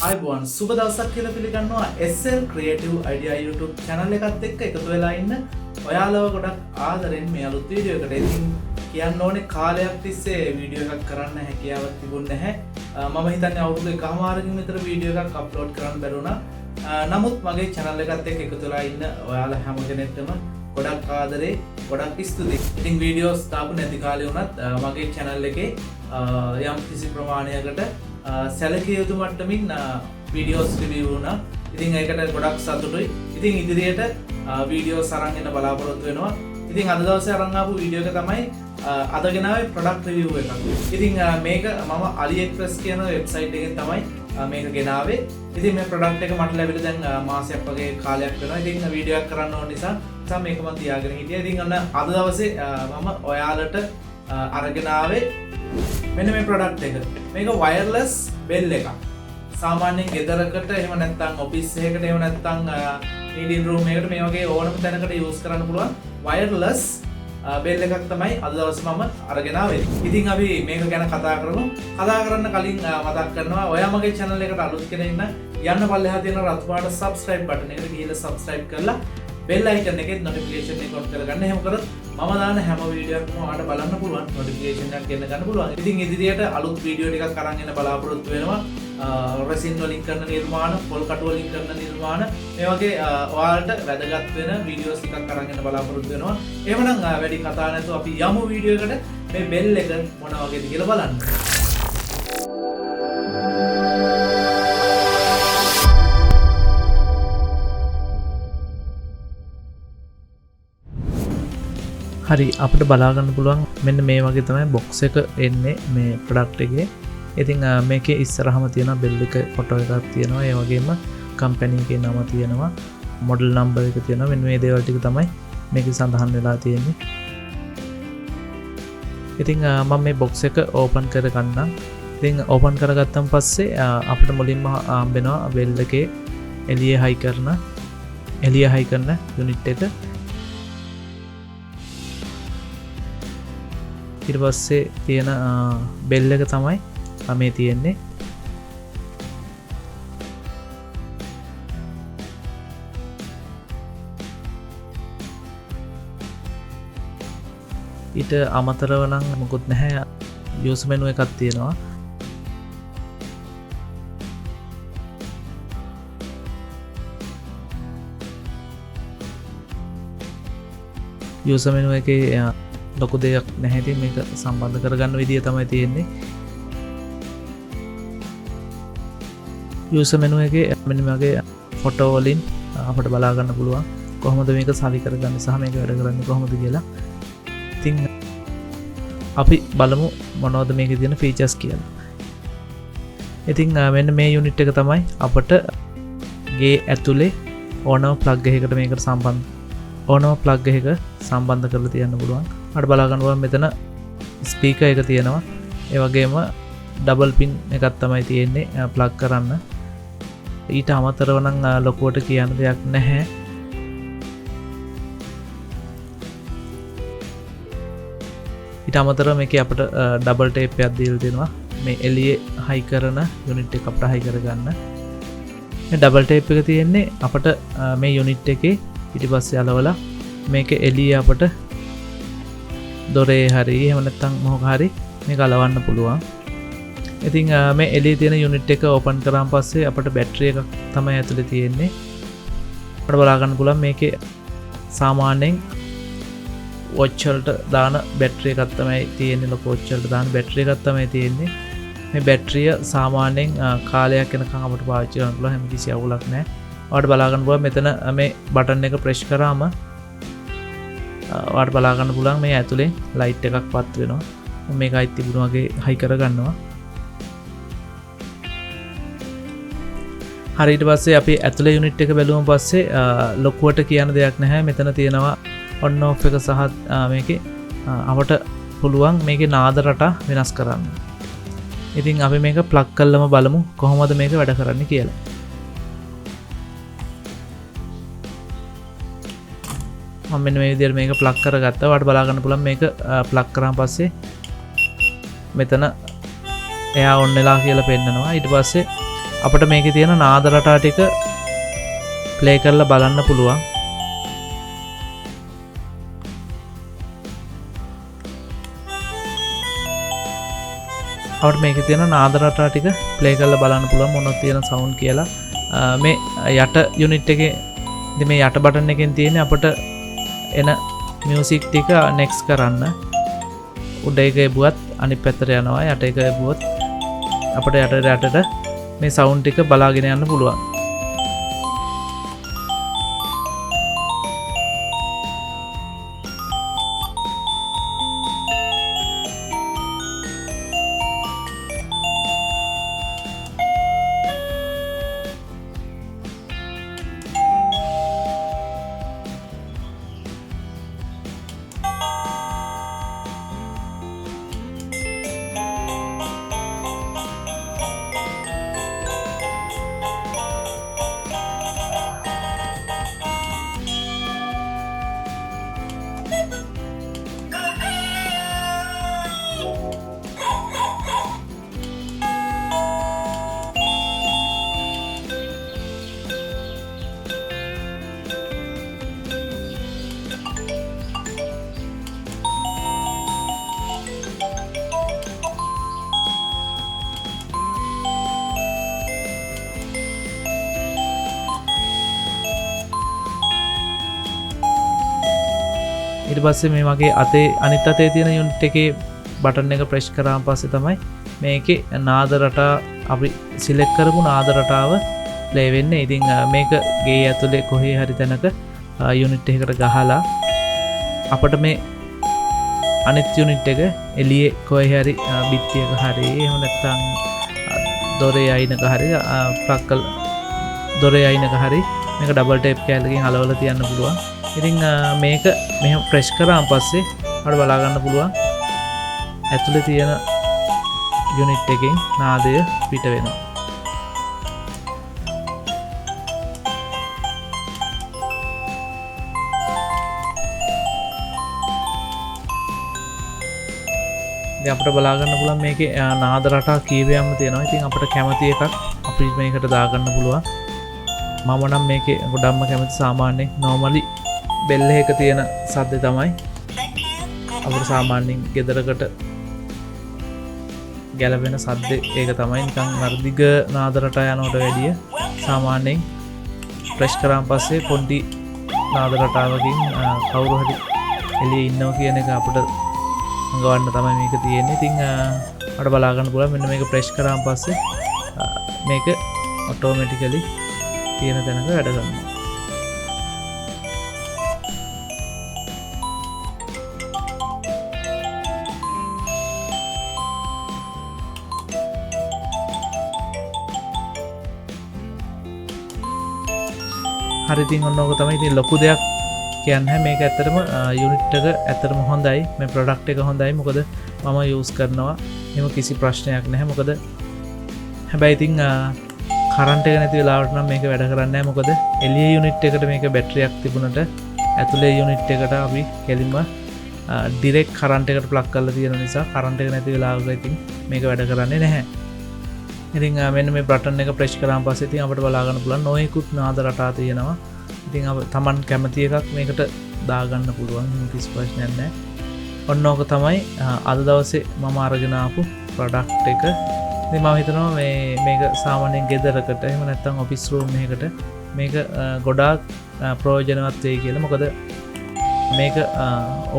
ආයුබෝවන් සුබ දවසක් කියලා පිළිගන්නවා SL Creative Idea YouTube channel එකත් එක්ක එකතු වෙලා ඉන්න ඔයාලව ගොඩක් ආදරෙන් මේ අලුත් වීඩියෝ එකට ඉතින් කියන්න ඕනේ කාලයක් තිස්සේ වීඩියෝ එකක් කරන්න හැකියාවක් තිබුණේ නැහැ. මම හිතන්නේ අවුරුදු එකමාරකින් විතර වීඩියෝ එකක් අප්ලෝඩ් කරන්න බැරුණා. නමුත් මගේ channel එකත් එක්ක එකතු වෙලා ඉන්න ඔයාලා හැම කෙනෙක්ටම ගොඩක් ආදරේ ගොඩක් ස්තුතියි. ඉතින් වීඩියෝස් දාපු නැති කාලේ වුණත් මගේ channel එකේ යම් කිසි ප්‍රමාණයකට සැලකිය යුතු මට්ටමින් වීඩියෝස් රිවිව් වුණා. ඉතින් ඒකට ගොඩක් සතුටුයි. ඉතින් ඉදිරියට වීඩියෝස් අරන් එන්න බලාපොරොත්තු වෙනවා. ඉතින් අද දවසේ අරන් ආපු වීඩියෝ එක තමයි අද ගෙනාවේ ප්‍රොඩක්ට් රිවිව් එකක්. ඉතින් මේක මම AliExpress කියන වෙබ්සයිට් එකෙන් තමයි මේක ගෙනාවේ. ඉතින් මේ ප්‍රොඩක්ට් එක මට ලැබිලා දැන් මාසයක් වගේ කාලයක් වෙනවා. ඉතින් වීඩියෝ එකක් කරන්න ඕන නිසා මේක මම තියාගෙන හිටියා. ඉතින් අද දවසේ මම ඔයාලට අරගෙන ආවේ මෙන්න මේ ප්‍රොඩක්ට් එක. මේක වයර්ලස් බෙල් එකක්. සාමාන්‍යයෙන් ගෙදරකට එහෙම නැත්නම් ඔෆිස් එකකට එහෙම නැත්නම් මීටින් රූම් එකකට මේ වගේ ඕනම තැනකට යූස් කරන්න පුළුවන් වයර්ලස් බෙල් එකක් තමයි අද දවසේ මම අරගෙන ආවේ. ඉතින් අපි මේක ගැන කතා කරමු. කතා කරන්න කලින් මතක් කරනවා ඔයා මගේ channel එකට අලුත් කෙනෙක් නම් යන්න පල්ලෙහා තියෙන රතු පාට subscribe button එකට ගිහලා subscribe කරලා bell icon එකේ notification එක on කරගන්න. එහෙම කරොත් මම දාන හැම වීඩියෝ එකක්ම ඔයාලට බලන්න පුළුවන්. notification එකක් ගෙන්න ගන්න පුළුවන්. ඉතින් ඉදිරියට අලුත් වීඩියෝ ටිකක් අරන් එන්න බලාපොරොත්තු වෙනවා. රෙසින් වලින් කරන නිර්මාණ, පොල් කටු වලින් කරන නිර්මාණ මේ වගේ ඔයාලට වැදගත් වෙන වීඩියෝස් ටිකක් අරන් එන්න බලාපොරොත්තු වෙනවා. එහෙමනම් වැඩි කතා නැතුව අපි යමු වීඩියෝ එකට. මේ බෙල් එක මොන වගේද කියලා බලන්න. හරි අපිට බලාගන්න පුළුවන් මෙන්න මේ වගේ තමයි බොක්ස් එක එන්නේ මේ ප්‍රොඩක්ට් එකේ. ඉතින් මේකේ ඉස්සරහම තියෙන බෙල් එක ෆොටෝ එකක් තියෙනවා. ඒ වගේම කම්පැනි එකේ නම තියෙනවා. මොඩල් නම්බර් එක තියෙනවා. මෙන්න මේ දේවල් ටික තමයි මේකේ සඳහන් වෙලා තියෙන්නේ. ඉතින් මම මේ බොක්ස් එක ඕපන් කර ගන්නම්. ඉතින් ඕපන් කරගත්තන් පස්සේ අපිට මුලින්ම හම්බෙනවා බෙල් එකේ එළිය හයි කරන යුනිට් එක. ඊට පස්සේ තියෙන බෙල් එක තමයි මේ තියෙන්නේ. ඊට අමතරව නම් මොකුත් නැහැ. යූස් මෙනු එකක් තියෙනවා. යූස් මෙනු එකේ ලොකු දෙයක් නැහැ. ඉතින් මේක සම්බන්ධ කරගන්න විදිය තමයි තියෙන්නේ. යූසර් මෙනු එකේ මෙන්න මගේ ෆොටෝ වලින් අපිට බලා ගන්න පුළුවන් කොහොමද මේක සවි කරගන්නේ සහ මේක වැඩ කරන්නේ කොහොමද කියලා. ඉතින් අපි බලමු මොනවද මේකේ තියෙන ෆීචර්ස් කියලා. ඉතින් මෙන්න මේ යුනිට් එක තමයි අපිට ගේ ඇතුලේ ඕනම ප්ලග් එකකට මේකට සම්බන්ධ කරලා තියන්න පුළුවන්. අපිට බලා ගන්න පුළුවන් මෙතන ස්පීකර් එක තියෙනවා. ඒ වගේම ඩබල් පින් එකක් තමයි තියෙන්නේ ප්ලග් කරන්න. ඊට අමතරව නම් ලොකුවට කියන්න දෙයක් නැහැ. ඊට අමතරව මේකේ අපිට ඩබල් ටේප් එකක් දීලා තියෙනවා. මේ එළියේ හයි කරන යුනිට් එක අපිට හයි කරගන්න. මේ ඩබල් ටේප් එක තියෙන්නේ අපිට මේ යුනිට් එකේ ඊටපස්සේ අලවලා මේක එළියේ අපිට දොරේ හරි එහෙම නැත්නම් මොකක් හරි මේක අලවන්න පුළුවන්. ඉතින් මේ එළියේ තියෙන යුනිට් එක ඕපන් කරාන් පස්සේ අපිට බැටරි එකක් තමයි ඇතුලේ තියෙන්නේ. අපිට බලා ගන්න පුළුවන් මේකේ සාමාන්‍යයෙන් වොච් වලට දාන බැටරි එකක් තමයි තියෙන්නේ. ලොකු වොච් වලට දාන බැටරි එකක් තමයි තියෙන්නේ. මේ බැටරිය සාමාන්‍යයෙන් කාලයක් යනකම් අපිට පාවිච්චි කරන්න පුළුවන්. හැම කිසි අවුලක් නැහැ. ඔයාලට බලා ගන්න පුළුවන් මෙතන මේ බටන් එක ප්‍රෙස් කරාම ඔයාලට බලා ගන්න පුළුවන් මේ ඇතුලේ ලයිට් එකක් පත් වෙනවා. මේක අයිත් තිබුණා වගේ හයි කරගන්නවා. හරි ඊට පස්සේ අපි ඇතුලේ යුනිට් එක බැලුවම පස්සේ ලොකුවට කියන්න දෙයක් නැහැ. මෙතන තියෙනවා on off එක සහ මේකේ අපට පුළුවන් මේකේ නාද රටා වෙනස් කරන්න. ඉතින් අපි මේක ප්ලග් කරලම බලමු කොහොමද මේක වැඩ කරන්නේ කියලා. මම මෙන්න මේ විදිහට මේක ප්ලග් කරගත්තා. ඔයාලට බලා ගන්න පුළුවන් මේක ප්ලග් කරාන් පස්සේ මෙතන එයා ඔන් වෙලා කියලා පෙන්නනවා. ඊට පස්සේ අපිට මේකේ තියෙන නාද රටා ටික ප්ලේ කරලා බලන්න පුළුවන්. අපිට මේකේ තියෙන නාද රටා ටික ප්ලේ කරලා බලන්න පුළුවන් මොනවද තියෙන සවුන්ඩ් කියලා. මේ යට යුනිට් එකේ ඉතින් මේ යට බටන් එකෙන් තියෙන්නේ අපිට එන මියුසික් ටික නෙක්ස්ට් කරන්න. උඩ එක එබුවත් අනිත් පැත්තට යනවා. යට එක එබුවොත් අපිට යටට මේ සවුන්ඩ් ටික බලාගෙන යන්න පුළුවන්. ඊට පස්සේ මේ වගේ අතේ අනිත් අතේ තියෙන යුනිට් එකේ බටන් එක ප්‍රෙස් කරාන් පස්සේ තමයි මේකේ නාද රටා අපි සිලෙක්ට් කරපු නාද රටාව ප්ලේ වෙන්නේ. ඉතින් මේක ගේ ඇතුලේ කොහේ හරි තැනක යුනිට් එකකට ගහලා අපිට මේ අනිත් යුනිට් එක එළියේ කොහේ හරි බිත්තියක හරි එහෙම නැත්නම් දොරේ අයිනක හරි ප්ලග් දොරේ අයිනක හරි මේක ඩබල් ටේප් කෑල්ලකින් අලවලා තියන්න පුළුවන්. ඉතින් මේක මෙහෙම ප්‍රෙස් කරාන් පස්සේ අපිට බලා ගන්න පුළුවන් ඇතුලේ තියෙන යුනිට් එකෙන් නාදය පිට වෙනවා. දැන් අපිට බලා ගන්න පුළුවන් මේකේ නාද රටා කීපයක්ම තියෙනවා. ඉතින් අපිට කැමති එකක් අපි මේකට දා ගන්න පුළුවන්. මම නම් මේකේ ගොඩක්ම කැමති සාමාන්‍යයෙන් normally බෙල් එක තියෙන සද්දේ තමයි අපිට සාමාන්‍යයෙන් ගෙදරකට ගැලපෙන සද්දේ ඒක තමයි. නිකන් වර්ධික නාද රටා යනකොට වැඩිය සාමාන්‍යයෙන් ප්‍රෙස් කරාන් පස්සේ පොඩි නාද රටාවකින් කවුරු හරි එළියේ ඉන්නවා කියන එක අපිට අඟවන්න තමයි මේක තියෙන්නේ. ඉතින් අපිට බලා ගන්න පුළුවන් මෙන්න මේක ප්‍රෙස් කරාන් පස්සේ මේක ඔටෝමැටිකලි තියෙන තැනක වැඩ කරනවා. හරි ඉතින් ඔන්න ඕක තමයි. ඉතින් ලොකු දෙයක් කියන්නේ මේක ඇත්තටම යුනිට් එක ඇත්තටම හොඳයි. මේ ප්‍රොඩක්ට් එක හොඳයි. මොකද මම යූස් කරනවා. එහෙම කිසි ප්‍රශ්නයක් නැහැ. මොකද හැබැයි ඉතින් කරන්ට් එක නැති වෙලාවට නම් මේක වැඩ කරන්නේ නැහැ. මොකද එළියේ යුනිට් එකට මේක බැටරියක් තිබුණට ඇතුලේ යුනිට් එකට අපි කෙලින්ම ඩිරෙක්ට් කරන්ට් එකට ප්ලග් කරලා තියෙන නිසා කරන්ට් එක නැති වෙලාවක ඉතින් මේක වැඩ කරන්නේ නැහැ. ඉතින් මෙන්න මේ බටන් එක ප්‍රෙස් කරාන් පස්සේ ඉතින් අපිට බලා ගන්න පුළුවන් නොයෙකුත් නාද රටා තියෙනවා. ඉතින් තමන් කැමති එකක් මේකට දාගන්න පුළුවන්. කිසි ප්‍රශ්නයක් නැහැ. ඔන්න ඕක තමයි අද දවසේ මම අරගෙන ආපු ප්‍රොඩක්ට් එක. ඉතින් මම හිතනවා මේක සාමාන්‍යයෙන් ගෙදරකට එහෙම නැත්නම් ඔෆිස් රූම් එකකට මේක ගොඩාක් ප්‍රයෝජනවත් වෙයි කියලා. මොකද මේක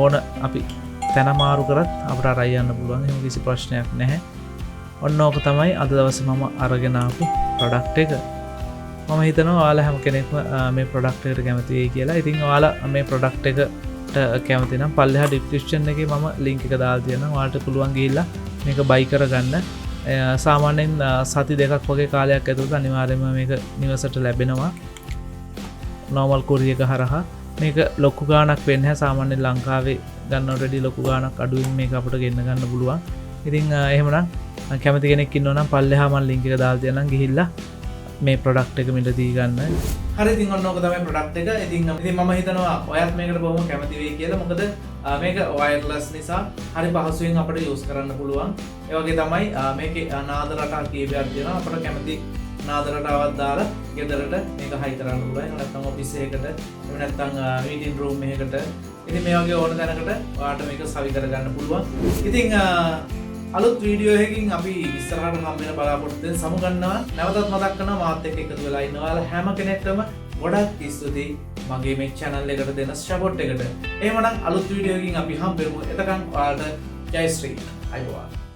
ඕන අපි තැන මාරු කරත් අපිට අරයි යන්න පුළුවන්. එහෙම කිසි ප්‍රශ්නයක් නැහැ. ඔන්න ඕක තමයි අද දවසේ මම අරගෙන ආපු ප්‍රොඩක්ට් එක. මම හිතනවා ඔයාලා හැම කෙනෙක්ම මේ ප්‍රොඩක්ට් එකට කැමති වෙයි කියලා. ඉතින් ඔයාලා මේ ප්‍රොඩක්ට් එකට කැමති නම් පල්ලෙහා ඩිස්ක්‍රිප්ෂන් එකේ මම ලින්ක් එක දාලා තියෙනවා. ඔයාලට පුළුවන් ගිහිල්ලා මේක බයි කරගන්න. සාමාන්‍යයෙන් සති දෙකක් වගේ කාලයක් ඇතුළත අනිවාර්යයෙන්ම මේක නිවසට ලැබෙනවා. normal courier එක හරහා මේක ලොකු ගාණක් වෙන්නේ නැහැ. සාමාන්‍යයෙන් ලංකාවේ ගන්නවට වඩා ලොකු ගාණක් අඩුවෙන් මේක අපිට ගෙන්න ගන්න පුළුවන්. ඉතින් එහෙමනම් කැමති කෙනෙක් ඉන්නවා නම් පල්ලෙහා මම ලින්ක් එක දාලා තියන්නම් ගිහිල්ලා මේ ප්‍රොඩක්ට් එක මිලදී ගන්න. හරි ඉතින් ඔන්න ඕක තමයි ප්‍රොඩක්ට් එක. ඉතින් මම හිතනවා ඔයත් මේකට බොහොම කැමති වෙයි කියලා. මොකද මේක වයර්ලස් නිසා හරි පහසුවෙන් අපිට යූස් කරන්න පුළුවන්. ඒ වගේ තමයි මේකේ නාද රටා කීපයක් තියෙනවා. අපිට කැමති නාදරට ආවත් දාලා ගෙදරට මේක හයි කරන්න පුළුවන්. එහෙම නැත්නම් ඔෆිස් එකකට, එහෙම නැත්නම් මීටින් රූම් එකකට, ඉතින් මේ වගේ ඕන තැනකට ඔයාලට මේක සවි කරගන්න පුළුවන්. ඉතින් අලුත් වීඩියෝ එකකින් අපි ඉස්සරහට හම් වෙන බලාපොරොත්තු වෙන සමු ගන්නවා. නැවතත් මතක් කරනවා මාත් එක්ක එකතු වෙලා ඉන්න ඔයාලා හැම කෙනෙක්ටම ගොඩක් ස්තුතියි මගේ මේ channel එකට දෙන support එකට. එහෙමනම් අලුත් වීඩියෝ එකකින් අපි හම් වෙමු. එතකන් ඔයාලට ජය ශ්‍රී. අයබෝවන්.